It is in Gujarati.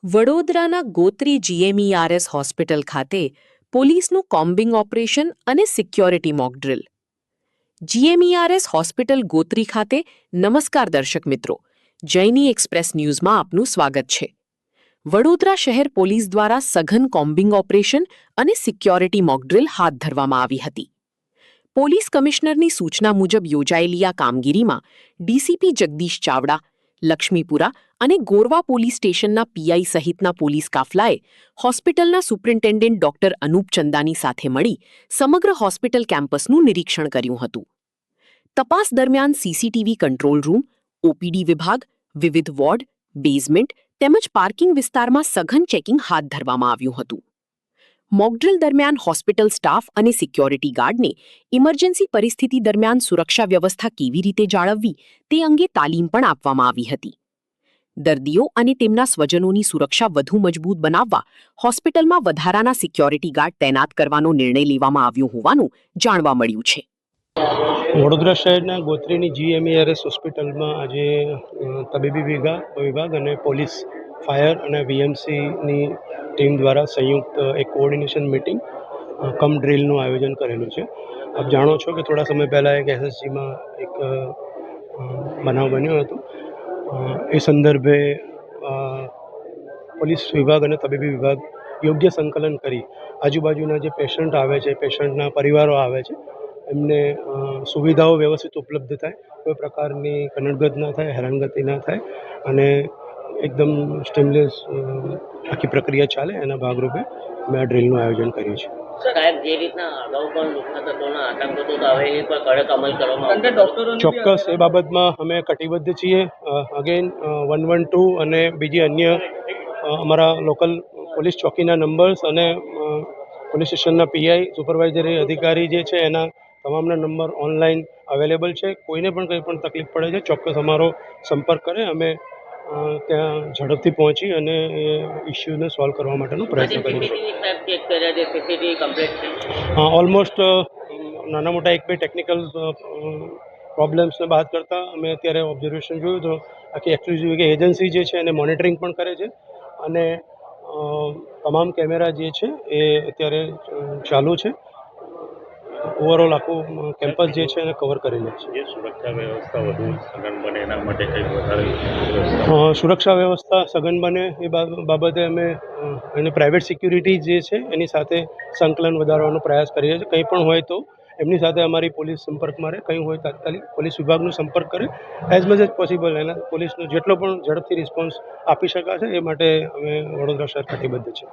વડોદરાના ગોત્રી જીએમઈઆરએસ હોસ્પિટલ ખાતે પોલીસનું કોમ્બિંગ ઓપરેશન અને security mock drill. GMERS hospital Gotri ખાતે નમસ્કાર દર્શક મિત્રો, જયની એક્સપ્રેસ ન્યૂઝમાં આપનું સ્વાગત છે. વડોદરા શહેર પોલીસ દ્વારા સઘન કોમ્બિંગ ઓપરેશન અને સિક્યોરિટી મોકડ્રીલ હાથ ધરવામાં આવી હતી. પોલીસ કમિશનરની સૂચના મુજબ યોજાયેલી આ કામગીરીમાં ડીસીપી જગદીશ ચાવડા, લક્ષ્મીપુરા અને ગોરવા પોલીસ સ્ટેશનના પીઆઈ સહિતના પોલીસ કાફલાએ હોસ્પિટલના સુપ્રિન્ટેન્ડન્ટ ડોક્ટર અનુપ ચંદાની સાથે મળી સમગ્ર હોસ્પિટલ કેમ્પસનું નિરીક્ષણ કર્યું હતું. તપાસ દરમિયાન સીસીટીવી કંટ્રોલ રૂમ, ઓપીડી વિભાગ, વિવિધ વોર્ડ, બેઝમેન્ટ તેમજ પાર્કિંગ વિસ્તારમાં સઘન ચેકિંગ હાથ ધરવામાં આવ્યું હતું. મોકડ્રીલ દરમિયાન હોસ્પિટલ સ્ટાફ અને સિક્યોરિટી ગાર્ડને ઇમરજન્સી પરિસ્થિતિ દરમિયાન સુરક્ષા વ્યવસ્થા કેવી રીતે જાળવવી તે અંગે તાલીમ પણ આપવામાં આવી હતી. દર્દીઓ અને તેમના સ્વજનોની સુરક્ષા વધુ મજબૂત બનાવવા હોસ્પિટલમાં વધારાના સિક્યોરિટી ગાર્ડ તૈનાત કરવાનો નિર્ણય લેવામાં આવ્યો હોવાનું જાણવા મળ્યું છે. વડોદરા શહેરના ગોત્રીની જીએમઈઆરએસ હોસ્પિટલમાં આજે તબીબી વિભાગ અને પોલીસ, ફાયર અને વીએમસીની ટીમ દ્વારા સંયુક્ત એક કોઓર્ડિનેશન મિટિંગ કમ ડ્રીલનું આયોજન કરેલું છે. આપ જાણો છો કે થોડા સમય પહેલાં એક એસએસજીમાં એક બનાવ બન્યો હતો. એ સંદર્ભે પોલીસ વિભાગ અને તબીબી વિભાગ યોગ્ય સંકલન કરી આજુબાજુના જે પેશન્ટ આવે છે, પેશન્ટના પરિવારો આવે છે, એમને સુવિધાઓ વ્યવસ્થિત ઉપલબ્ધ થાય, કોઈ પ્રકારની કનડગત ના થાય, હેરાનગતિ ના થાય અને એકદમ સ્ટીમલેસ આખી પ્રક્રિયા ચાલે એના ભાગરૂપે અમે આ ડ્રીલનું આયોજન કર્યું છે. સાહેબ, જે રીતના અગાઉ પણ લુખ્ખા તત્વોના આતંક હતો તો હવે એ પર કડક અમલ કરવામાં ચોક્કસ એ બાબતમાં અમે કટિબદ્ધ છીએ. અગેન 112 અને બીજી અન્ય અમારા લોકલ પોલીસ ચોકીના નંબર્સ અને પોલીસ સ્ટેશનના પીઆઈ, સુપરવાઇઝરી અધિકારી જે છે એના તમામના નંબર ઓનલાઈન અવેલેબલ છે. કોઈને પણ કંઈ પણ તકલીફ પડે છે ચોક્કસ અમારો સંપર્ક કરે, અમે ત્યાં ઝડપથી પહોંચી અને એ ઇસ્યુને સોલ્વ કરવા માટેનો પ્રયત્ન કરીશું. ઓલમોસ્ટ નાના મોટા એક બે ટેકનિકલ પ્રોબ્લેમ્સને બાદ કરતાં અમે અત્યારે ઓબ્ઝર્વેશન જોયું તો આખી એક્સક્લુઝિવ એજન્સી જે છે એને મોનિટરિંગ પણ કરે છે અને તમામ કેમેરા જે છે એ અત્યારે ચાલુ છે. ઓવરઓલ આખું કેમ્પસ જે છે એને કવર કરી લે છે. સુરક્ષા વ્યવસ્થા વધુ સઘન બને એના માટે કંઈક વધારે સુરક્ષા વ્યવસ્થા સઘન બને એ બાબતે અમે એને પ્રાઇવેટ સિક્યુરિટી જે છે એની સાથે સંકલન વધારવાનો પ્રયાસ કરીએ છીએ. કંઈ પણ હોય તો એમની સાથે અમારી પોલીસ સંપર્કમાં રહે, કંઈ હોય તાત્કાલિક પોલીસ વિભાગનો સંપર્ક કરે, એઝ મચ એઝ પોસિબલ એના પોલીસનો જેટલો પણ ઝડપથી રિસ્પોન્સ આપી શકાશે એ માટે અમે વડોદરા શહેર કટિબદ્ધ છે.